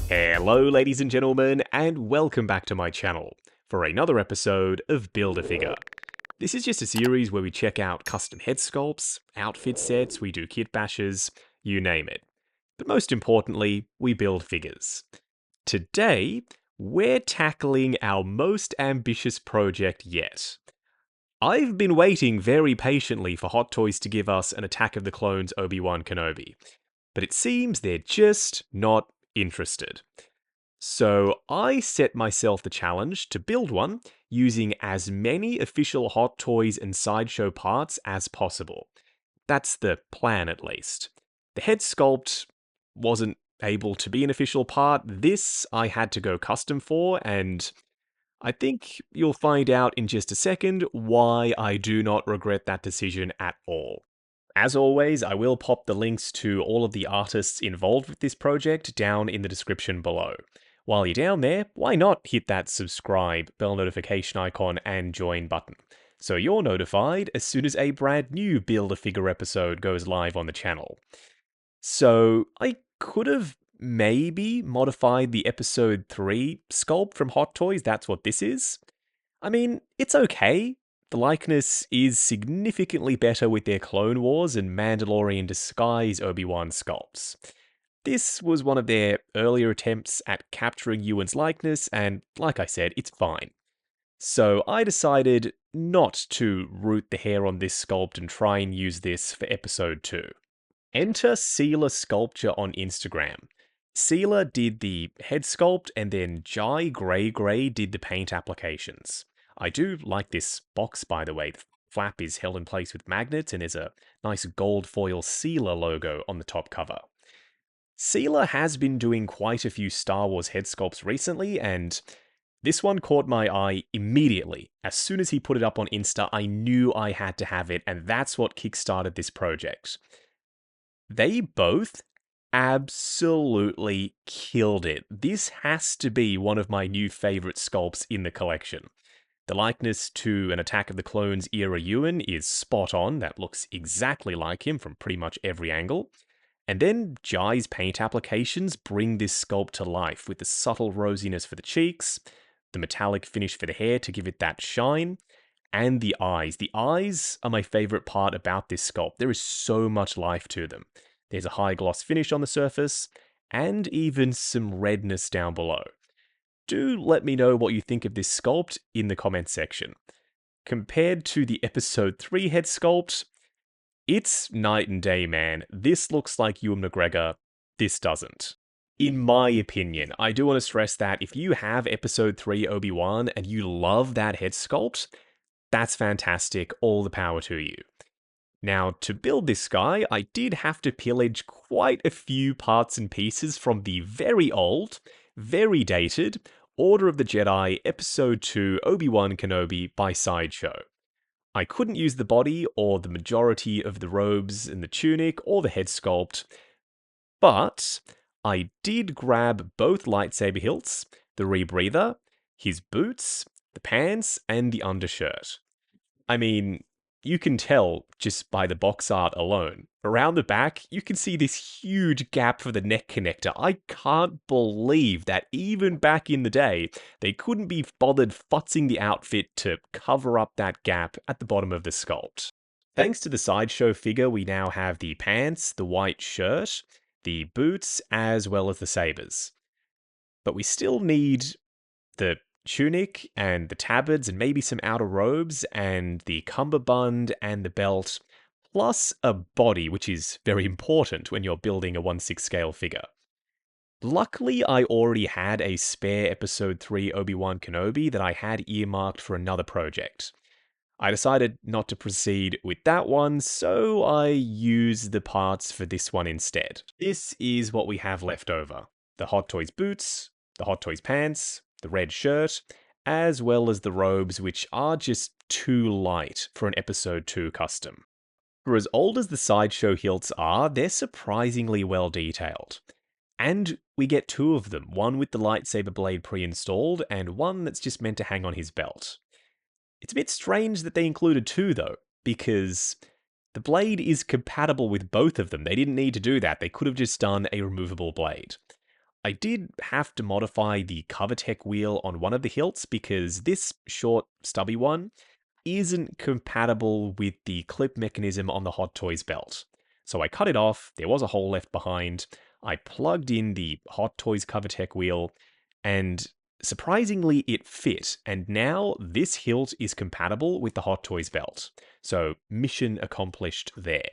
Hello ladies and gentlemen, and welcome back to my channel for another episode of Build-A-Figure. This is just a series where we check out custom head sculpts, outfit sets, we do kit bashes, you name it. But most importantly, we build figures. Today, we're tackling our most ambitious project yet. I've been waiting very patiently for Hot Toys to give us an Attack of the Clones Obi-Wan Kenobi, but it seems they're just not interested. So I set myself the challenge to build one using as many official Hot Toys and Sideshow parts as possible. That's the plan at least. The head sculpt wasn't able to be an official part. This I had to go custom for, and I think you'll find out in just a second why I do not regret that decision at all. As always, I will pop the links to all of the artists involved with this project down in the description below. While you're down there, why not hit that subscribe, bell notification icon, and join button, so you're notified as soon as a brand new Build-A-Figure episode goes live on the channel. So, I could have maybe modified the episode 3 sculpt from Hot Toys, that's what this is. I mean, it's okay. The likeness is significantly better with their Clone Wars and Mandalorian disguise Obi-Wan sculpts. This was one of their earlier attempts at capturing Ewan's likeness, and like I said, it's fine. So I decided not to root the hair on this sculpt and try and use this for episode 2. Enter Sealer Sculpture on Instagram. Sealer did the head sculpt, and then Jai Grey did the paint applications. I do like this box, by the way. The flap is held in place with magnets, and there's a nice gold foil Sealer logo on the top cover. Sealer has been doing quite a few Star Wars head sculpts recently, and this one caught my eye immediately. As soon as he put it up on Insta, I knew I had to have it, and that's what kickstarted this project. They both absolutely killed it. This has to be one of my new favorite sculpts in the collection. The likeness to an Attack of the Clones era Ewan is spot on. That looks exactly like him from pretty much every angle. And then Jai's paint applications bring this sculpt to life with the subtle rosiness for the cheeks, the metallic finish for the hair to give it that shine, and the eyes. The eyes are my favorite part about this sculpt. There is so much life to them. There's a high gloss finish on the surface, and even some redness down below. Do let me know what you think of this sculpt in the comments section. Compared to the episode 3 head sculpt, it's night and day, man. This looks like Ewan McGregor, this doesn't. In my opinion, I do want to stress that if you have episode 3 Obi-Wan and you love that head sculpt, that's fantastic, all the power to you. Now, to build this guy, I did have to pillage quite a few parts and pieces from the very old, very dated, Order of the Jedi Episode 2 Obi-Wan Kenobi by Sideshow. I couldn't use the body or the majority of the robes and the tunic or the head sculpt, but I did grab both lightsaber hilts, the rebreather, his boots, the pants, and the undershirt. I mean, you can tell just by the box art alone. Around the back, you can see this huge gap for the neck connector. I can't believe that even back in the day, they couldn't be bothered futzing the outfit to cover up that gap at the bottom of the sculpt. Thanks to the Sideshow figure, we now have the pants, the white shirt, the boots, as well as the sabers. But we still need the tunic and the tabards and maybe some outer robes and the cummerbund and the belt, plus a body, which is very important when you're building a 1/6 scale figure. Luckily, I already had a spare episode 3 Obi-Wan Kenobi that I had earmarked for another project. I decided not to proceed with that one, so I used the parts for this one instead. This is what we have left over. The Hot Toys boots, the Hot Toys pants, the red shirt, as well as the robes, which are just too light for an episode 2 custom. For as old as the Sideshow hilts are, they're surprisingly well detailed. And we get 2 of them, one with the lightsaber blade pre-installed, and one that's just meant to hang on his belt. It's a bit strange that they included 2 though, because the blade is compatible with both of them. They didn't need to do that, they could have just done a removable blade. I did have to modify the CoverTech wheel on one of the hilts because this short, stubby one isn't compatible with the clip mechanism on the Hot Toys belt. So I cut it off, there was a hole left behind, I plugged in the Hot Toys CoverTech wheel, and surprisingly it fit, and now this hilt is compatible with the Hot Toys belt. So mission accomplished there.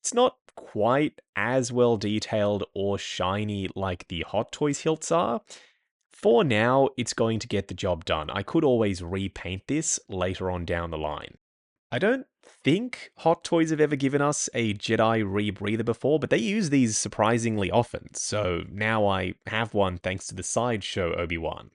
It's not quite as well detailed or shiny like the Hot Toys hilts are. For now, it's going to get the job done. I could always repaint this later on down the line. I don't think Hot Toys have ever given us a Jedi rebreather before, but they use these surprisingly often, so now I have one thanks to the Sideshow Obi-Wan.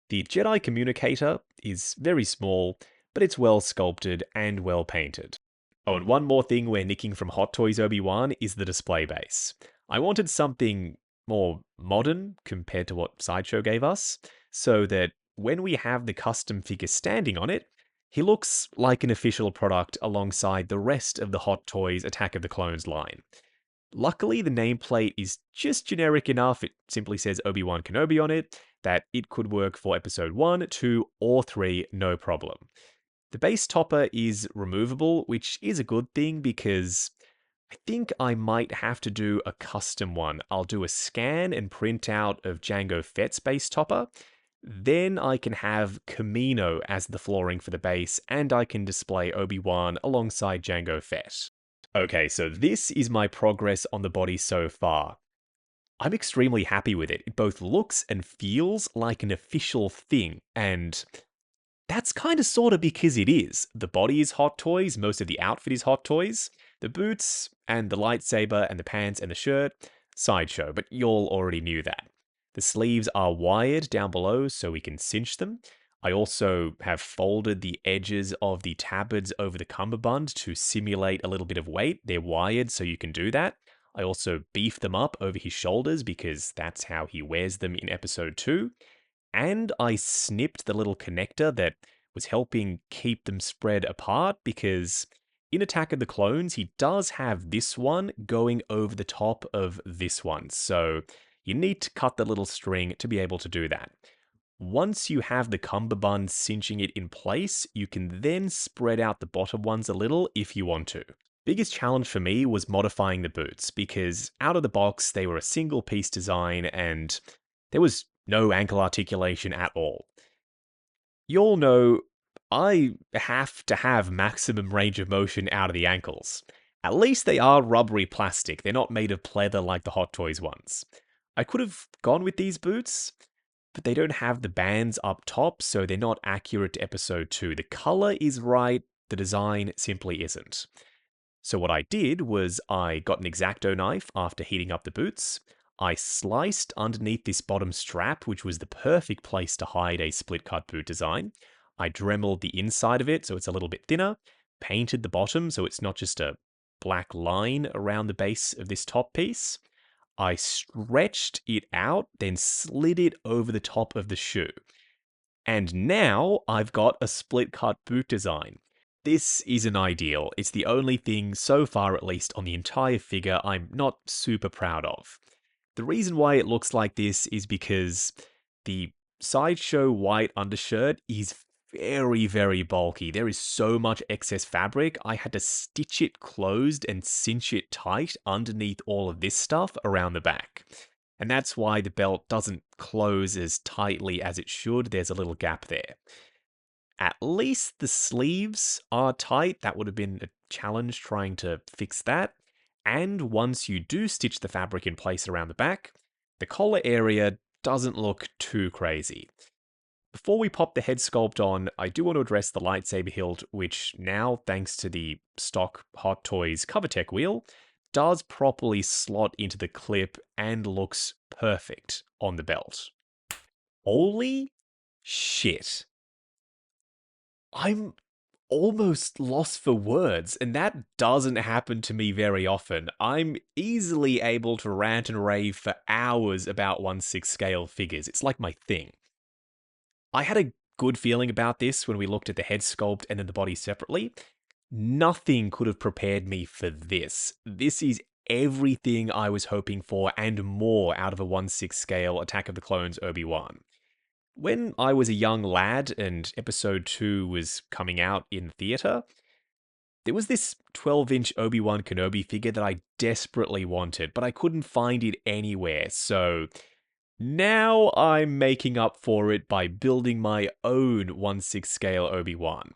The Jedi communicator is very small, but it's well sculpted and well painted. Oh, and one more thing we're nicking from Hot Toys Obi-Wan is the display base. I wanted something more modern compared to what Sideshow gave us, so that when we have the custom figure standing on it, he looks like an official product alongside the rest of the Hot Toys Attack of the Clones line. Luckily, the nameplate is just generic enough, it simply says Obi-Wan Kenobi on it, that it could work for episode 1, 2, or 3, no problem. The base topper is removable, which is a good thing because I think I might have to do a custom one. I'll do a scan and print out of Jango Fett's base topper. Then I can have Camino as the flooring for the base, and I can display Obi-Wan alongside Jango Fett. Okay, so this is my progress on the body so far. I'm extremely happy with it. It both looks and feels like an official thing, and that's kind of sort of because it is. The body is Hot Toys, most of the outfit is Hot Toys. The boots and the lightsaber and the pants and the shirt, Sideshow, but y'all already knew that. The sleeves are wired down below so we can cinch them. I also have folded the edges of the tabards over the cummerbund to simulate a little bit of weight. They're wired so you can do that. I also beefed them up over his shoulders because that's how he wears them in episode 2. And I snipped the little connector that was helping keep them spread apart because in Attack of the Clones, he does have this one going over the top of this one. So you need to cut the little string to be able to do that. Once you have the cummerbund cinching it in place, you can then spread out the bottom ones a little if you want to. Biggest challenge for me was modifying the boots because out of the box, they were a single piece design and there was no ankle articulation at all. You all know I have to have maximum range of motion out of the ankles. At least they are rubbery plastic, they're not made of pleather like the Hot Toys ones. I could have gone with these boots, but they don't have the bands up top, so they're not accurate to episode 2. The color is right, the design simply isn't. So what I did was I got an X-Acto knife after heating up the boots. I sliced underneath this bottom strap, which was the perfect place to hide a split-cut boot design. I dremeled the inside of it so it's a little bit thinner, painted the bottom so it's not just a black line around the base of this top piece. I stretched it out, then slid it over the top of the shoe. And now I've got a split-cut boot design. This isn't ideal. It's the only thing, so far at least, on the entire figure I'm not super proud of. The reason why it looks like this is because the Sideshow white undershirt is very, very bulky. There is so much excess fabric, I had to stitch it closed and cinch it tight underneath all of this stuff around the back. And that's why the belt doesn't close as tightly as it should. There's a little gap there. At least the sleeves are tight. That would have been a challenge trying to fix that. And once you do stitch the fabric in place around the back, the collar area doesn't look too crazy. Before we pop the head sculpt on, I do want to address the lightsaber hilt, which now, thanks to the stock Hot Toys CoverTech wheel, does properly slot into the clip and looks perfect on the belt. Holy shit. I'm almost lost for words, and that doesn't happen to me very often. I'm easily able to rant and rave for hours about 1/6 scale figures. It's like my thing. I had a good feeling about this when we looked at the head sculpt and then the body separately. Nothing could have prepared me for this. This is everything I was hoping for and more out of a 1/6 scale Attack of the Clones Obi-Wan. When I was a young lad and episode 2 was coming out in theatre, there was this 12-inch Obi-Wan Kenobi figure that I desperately wanted, but I couldn't find it anywhere, so now I'm making up for it by building my own 1/6 scale Obi-Wan.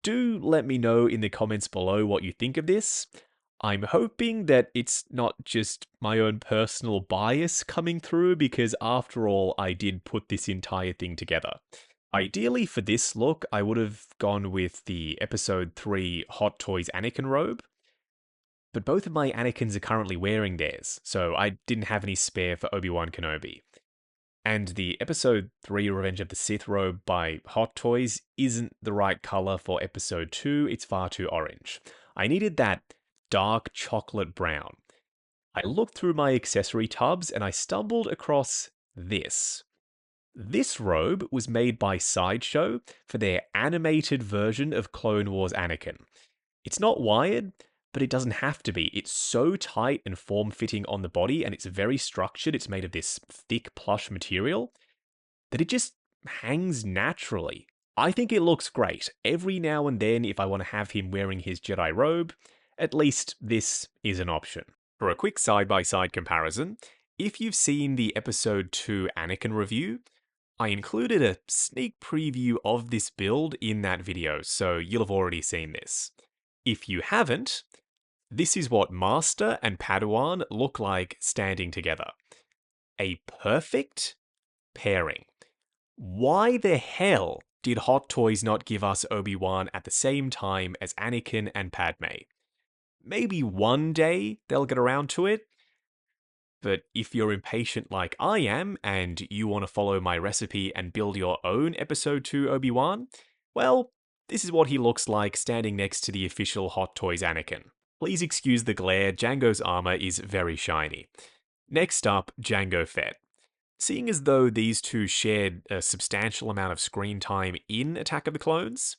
Do let me know in the comments below what you think of this. I'm hoping that it's not just my own personal bias coming through, because after all, I did put this entire thing together. Ideally for this look, I would have gone with the episode 3 Hot Toys Anakin robe, but both of my Anakins are currently wearing theirs, so I didn't have any spare for Obi-Wan Kenobi. And the episode 3 Revenge of the Sith robe by Hot Toys isn't the right color for episode 2, it's far too orange. I needed that dark chocolate brown. I looked through my accessory tubs and I stumbled across this. This robe was made by Sideshow for their animated version of Clone Wars Anakin. It's not wired, but it doesn't have to be. It's so tight and form-fitting on the body, and it's very structured. It's made of this thick plush material that it just hangs naturally. I think it looks great. Every now and then, if I want to have him wearing his Jedi robe, at least this is an option. For a quick side-by-side comparison, if you've seen the episode 2 Anakin review, I included a sneak preview of this build in that video, so you'll have already seen this. If you haven't, this is what Master and Padawan look like standing together. A perfect pairing. Why the hell did Hot Toys not give us Obi-Wan at the same time as Anakin and Padme? Maybe one day they'll get around to it, but if you're impatient like I am and you want to follow my recipe and build your own episode 2 Obi-Wan, well, this is what he looks like standing next to the official Hot Toys Anakin. Please excuse the glare, Jango's armor is very shiny. Next up, Jango Fett. Seeing as though these two shared a substantial amount of screen time in Attack of the Clones,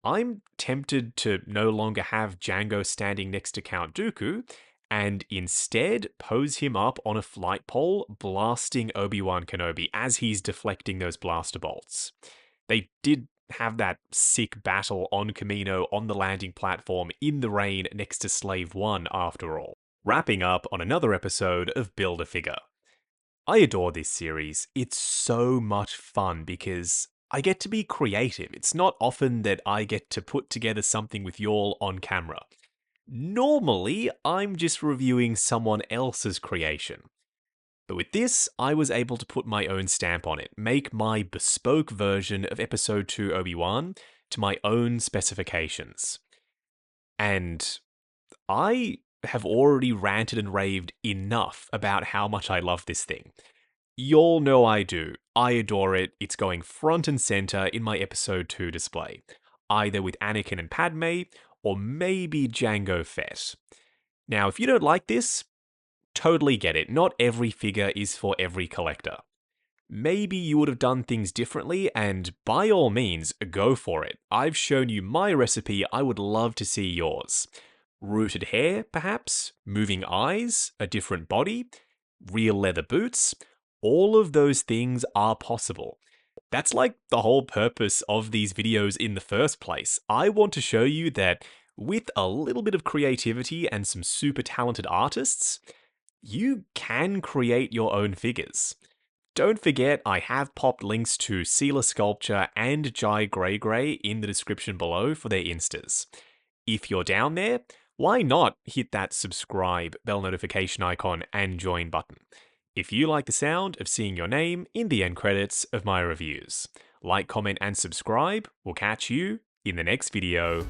I'm tempted to no longer have Jango standing next to Count Dooku, and instead pose him up on a flight pole blasting Obi-Wan Kenobi as he's deflecting those blaster bolts. They did have that sick battle on Kamino on the landing platform in the rain next to Slave 1 after all. Wrapping up on another episode of Build-A-Figure. I adore this series. It's so much fun because I get to be creative. It's not often that I get to put together something with y'all on camera. Normally, I'm just reviewing someone else's creation. But with this, I was able to put my own stamp on it, make my bespoke version of episode 2 Obi-Wan to my own specifications. And I have already ranted and raved enough about how much I love this thing. Y'all know I do. I adore it. It's going front and center in my episode 2 display, either with Anakin and Padme, or maybe Jango Fett. Now, if you don't like this, totally get it. Not every figure is for every collector. Maybe you would have done things differently, and by all means, go for it. I've shown you my recipe, I would love to see yours. Rooted hair, perhaps? Moving eyes? A different body? Real leather boots? All of those things are possible. That's like the whole purpose of these videos in the first place. I want to show you that with a little bit of creativity and some super talented artists, you can create your own figures. Don't forget, I have popped links to Sealer Sculpture and Jai Grey Grey in the description below for their instas. If you're down there, why not hit that subscribe, bell notification icon, and join button? If you like the sound of seeing your name in the end credits of my reviews. Like, comment, and subscribe. We'll catch you in the next video.